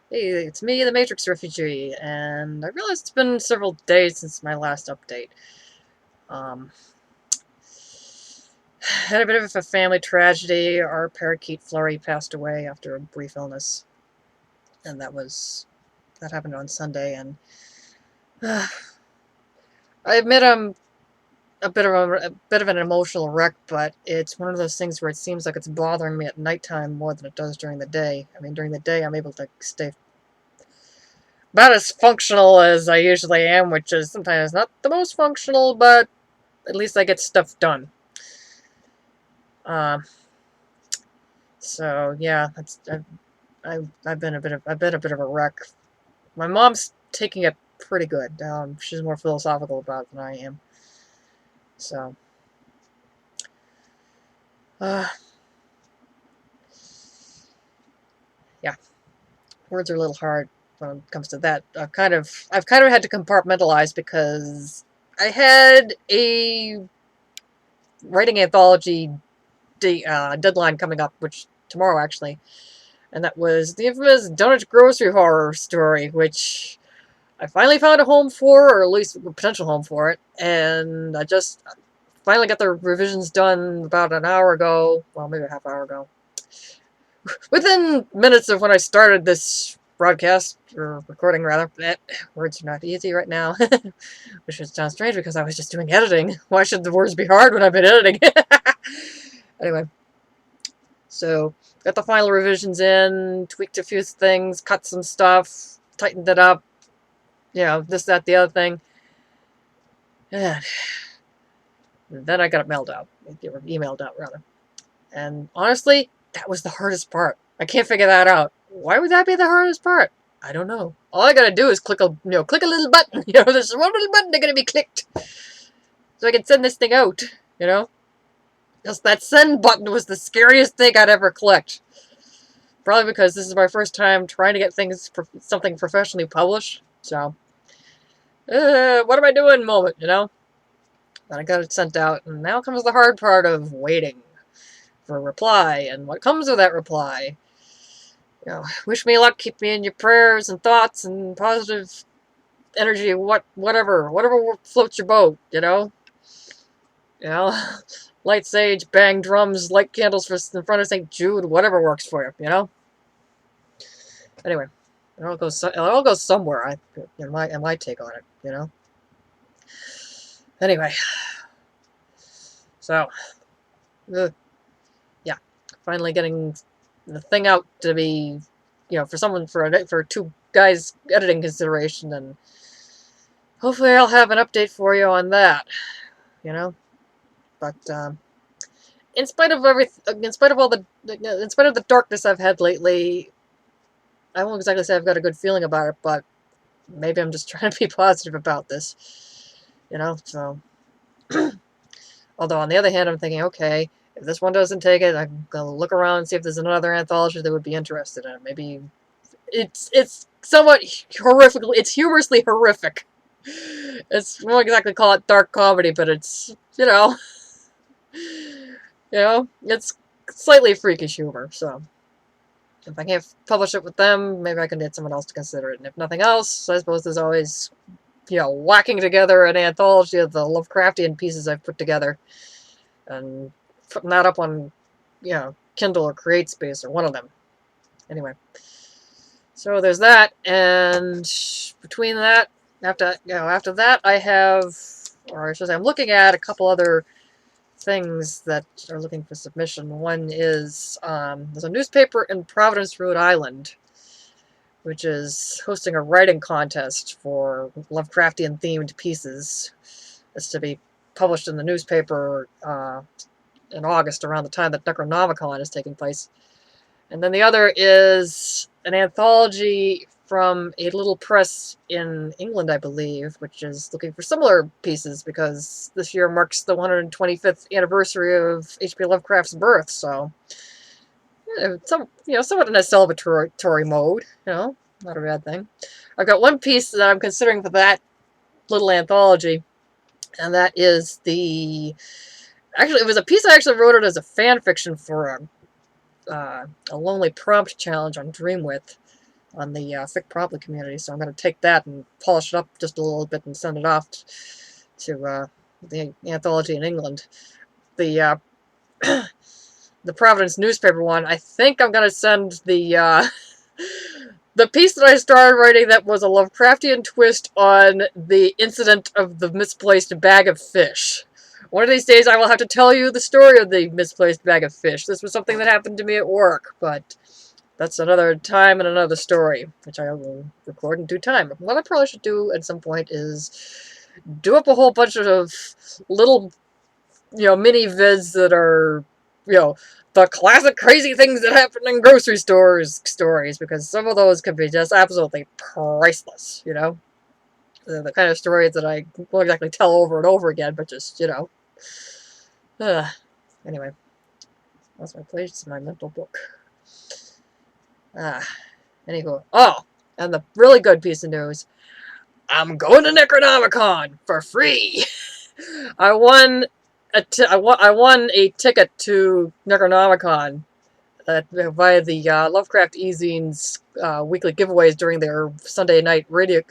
Hey, it's me, the Matrix Refugee, and I realize it's been several days since my last update. Um, had a bit of a family tragedy. Our parakeet Flurry passed away after a brief illness, and that happened on Sunday. And I admit I'm a bit of an emotional wreck, but it's one of those things where it seems like it's bothering me at nighttime more than it does during the day. I mean, during the day I'm able to stay about as functional as I usually am, which is sometimes not the most functional, but at least I get stuff done. Um, so yeah, I've been a bit of a wreck. My mom's taking it pretty good. She's more philosophical about it than I am. So uh, yeah, words are a little hard when it comes to that. I've kind of had to compartmentalize because I had a writing anthology deadline coming up, which tomorrow actually, and that was the infamous Donut Grocery Horror story, which I finally found a home for, or at least a potential home for it, and I just finally got the revisions done about an hour ago, well, maybe a half hour ago. Within minutes of when I started this broadcast, or recording rather. Words are not easy right now, which sounds strange because I was just doing editing. Why should the words be hard when I've been editing? Anyway, so got the final revisions in, tweaked a few things, cut some stuff, tightened it up, this, that, the other thing. And then I got it mailed out, or emailed out rather. And honestly, that was the hardest part. I can't figure that out. Why would that be the hardest part? I don't know. All I gotta do is click a little button. There's one little button that's gonna be clicked, so I can send this thing out. You know, just that send button was the scariest thing I'd ever clicked. Probably because this is my first time trying to get something professionally published. So, what am I doing? Moment, Then I got it sent out, and now comes the hard part of waiting for a reply, and what comes with that reply. Wish me luck, keep me in your prayers and thoughts and positive energy, whatever floats your boat, You know, light sage, bang drums, light candles in front of St. Jude, whatever works for you. Anyway, it all goes somewhere. In my take on it. Anyway, so, yeah, finally getting the thing out to be, for two guys editing consideration, and hopefully I'll have an update for you on that. You know, but in spite of in spite of the darkness I've had lately, I won't exactly say I've got a good feeling about it, but maybe I'm just trying to be positive about this. So. Although on the other hand, I'm thinking, okay, if this one doesn't take it, I'm gonna look around and see if there's another anthology that would be interested in it. Maybe it's somewhat horrifically, it's humorously horrific. It's, I won't exactly call it dark comedy, but it's it's slightly freakish humor. So if I can't publish it with them, maybe I can get someone else to consider it. And if nothing else, I suppose there's always whacking together an anthology of the Lovecraftian pieces I've put together and putting that up on, Kindle or CreateSpace or one of them. Anyway, so there's that, and between that, after that, I have, or I should say, I'm looking at a couple other things that are looking for submission. One is there's a newspaper in Providence, Rhode Island, which is hosting a writing contest for Lovecraftian themed pieces. It's to be published in the newspaper in August, around the time that Necronomicon is taking place. And then the other is an anthology from a little press in England, I believe, which is looking for similar pieces because this year marks the 125th anniversary of H.P. Lovecraft's birth. So, somewhat in a celebratory mode. Not a bad thing. I've got one piece that I'm considering for that little anthology, and that is actually, it was a piece I actually wrote it as a fan fiction for a Lonely Prompt challenge on Dreamwidth. on the Fic Probably community, so I'm going to take that and polish it up just a little bit and send it off to the anthology in England. The the Providence newspaper one, I think I'm going to send the the piece that I started writing that was a Lovecraftian twist on the incident of the misplaced bag of fish. One of these days I will have to tell you the story of the misplaced bag of fish. This was something that happened to me at work, but that's another time and another story, which I will record in due time. What I probably should do at some point is do up a whole bunch of little, mini vids that are, the classic crazy things that happen in grocery stores stories, because some of those could be just absolutely priceless, They're the kind of stories that I won't exactly tell over and over again, but just, anyway, that's my place in my mental book. Anywho. Oh, and the really good piece of news. I'm going to Necronomicon for free. I won I won a ticket to Necronomicon via the Lovecraft e-zines weekly giveaways during their Sunday night video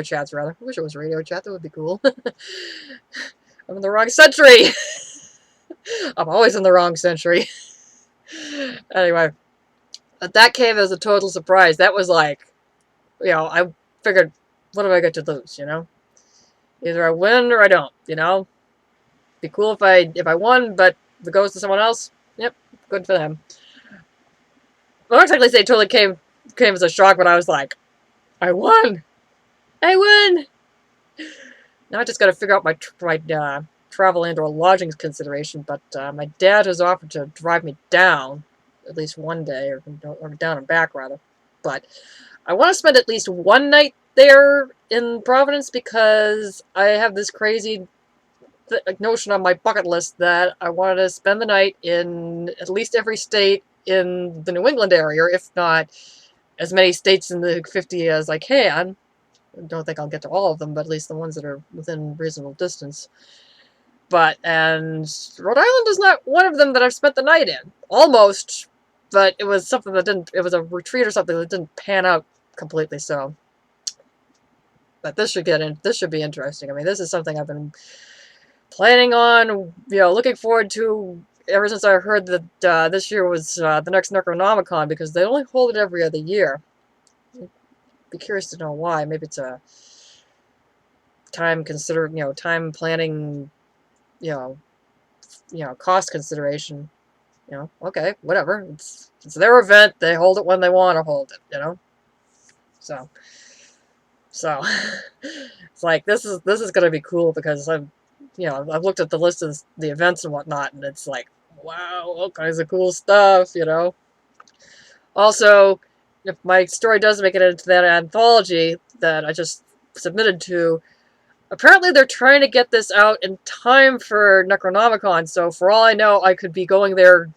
chats, rather. I wish it was radio chat. That would be cool. I'm in the wrong century. I'm always in the wrong century. Anyway, that came as a total surprise. That was like, I figured, what do I get to lose, Either I win or I don't, Be cool if I won, but if it goes to someone else, yep, good for them. I don't exactly say it totally came as a shock, but I was like, I won! I won! Now I just gotta figure out my travel and or lodgings consideration, but my dad has offered to drive me down at least one day, or down and back, rather. But I want to spend at least one night there in Providence because I have this crazy notion on my bucket list that I wanted to spend the night in at least every state in the New England area, if not as many states in the 50 as I can. I don't think I'll get to all of them, but at least the ones that are within reasonable distance. And Rhode Island is not one of them that I've spent the night in. Almost, but it was something that didn't, it was a retreat or something that didn't pan out completely, so. But this should be interesting. I mean, this is something I've been planning on, looking forward to ever since I heard that this year was the next Necronomicon, because they only hold it every other year. I'd be curious to know why. Maybe it's a time planning, cost consideration. Okay, whatever. It's their event. They hold it when they want to hold it. So it's like this is gonna be cool because I've looked at the list of the events and whatnot, and it's like, wow, all kinds of cool stuff. Also, if my story does make it into that anthology that I just submitted to, apparently they're trying to get this out in time for Necronomicon, so for all I know, I could be going there,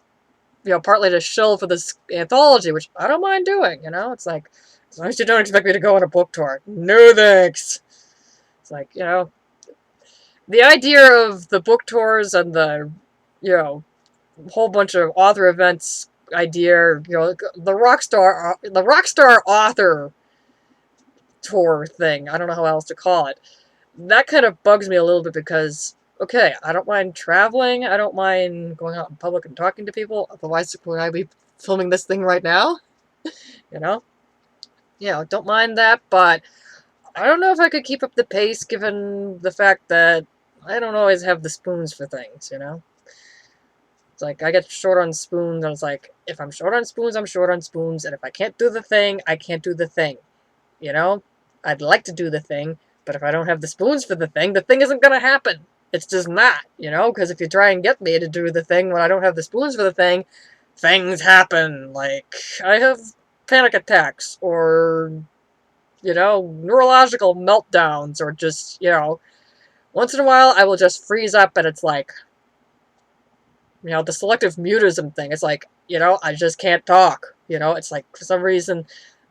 partly to shill for this anthology, which I don't mind doing, It's like, as long as you don't expect me to go on a book tour. No thanks. It's like, the idea of the book tours and the, whole bunch of author events idea, the Rockstar author tour thing, I don't know how else to call it. That kind of bugs me a little bit because, okay, I don't mind traveling, I don't mind going out in public and talking to people, otherwise would I be filming this thing right now? Don't mind that, but I don't know if I could keep up the pace given the fact that I don't always have the spoons for things, It's like, I get short on spoons, and it's like, if I'm short on spoons, I'm short on spoons, and if I can't do the thing, I can't do the thing, I'd like to do the thing, but if I don't have the spoons for the thing isn't gonna happen. It's just not, because if you try and get me to do the thing when I don't have the spoons for the thing, things happen. Like, I have panic attacks, or, neurological meltdowns, or just, once in a while I will just freeze up and it's like, the selective mutism thing. It's like, I just can't talk. It's like, for some reason,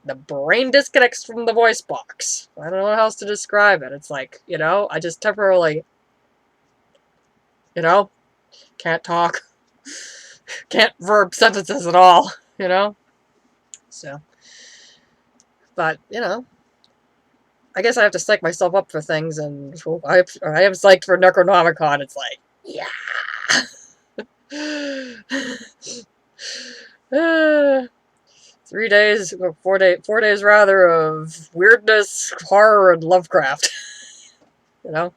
the brain disconnects from the voice box. I don't know how else to describe it. It's like, I just temporarily, can't talk. Can't verb sentences at all, So, But, you know, I guess I have to psych myself up for things, and I am psyched for Necronomicon. It's like, yeah. Uh, 3 days, 4 days rather, of weirdness, horror, and Lovecraft. You know,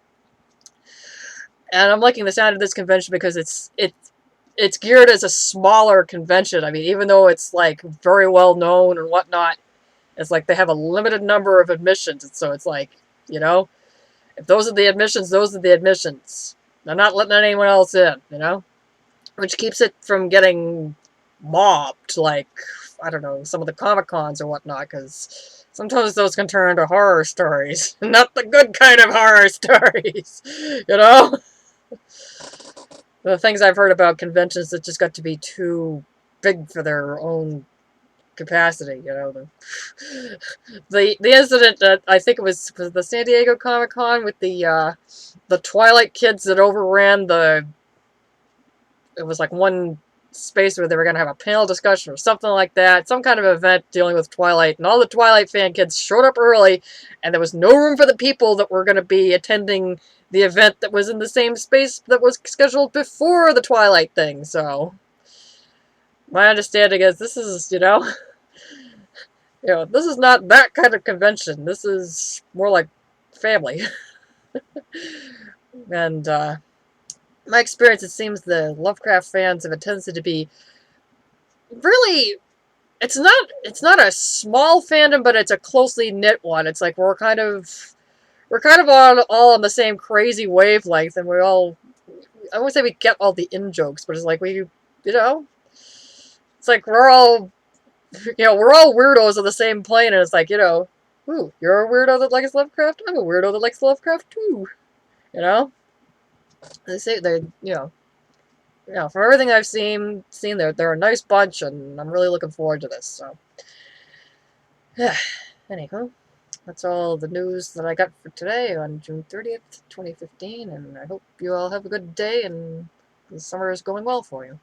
and I'm liking the sound of this convention because it's geared as a smaller convention. I mean, even though it's like very well known and whatnot, it's like they have a limited number of admissions, and so it's like, you know, if those are the admissions, those are the admissions. They're not letting anyone else in, you know, which keeps it from getting mobbed like, I don't know, some of the Comic Cons or whatnot, because sometimes those can turn into horror stories, not the good kind of horror stories, you know. The things I've heard about conventions that just got to be too big for their own capacity, you know. The incident that I think it was the San Diego Comic Con with the Twilight kids that overran the, it was like one space where they were going to have a panel discussion or something like that, some kind of event dealing with Twilight, and all the Twilight fan kids showed up early, and there was no room for the people that were going to be attending the event that was in the same space that was scheduled before the Twilight thing. So my understanding is this is, you know, you know, this is not that kind of convention. This is more like family. And my experience, it seems the Lovecraft fans have a tendency to be really, it's not a small fandom, but it's a closely knit one. It's like we're kind of all on the same crazy wavelength, and we all, I won't say we get all the in jokes, but it's like we, you know, it's like we're all, you know, we're all weirdos on the same plane, and it's like, you know, ooh, you're a weirdo that likes Lovecraft. I'm a weirdo that likes Lovecraft too. You know, they say they, you know, from everything I've seen, they're a nice bunch, and I'm really looking forward to this. So, anywho, that's all the news that I got for today on June 30th, 2015, and I hope you all have a good day and the summer is going well for you.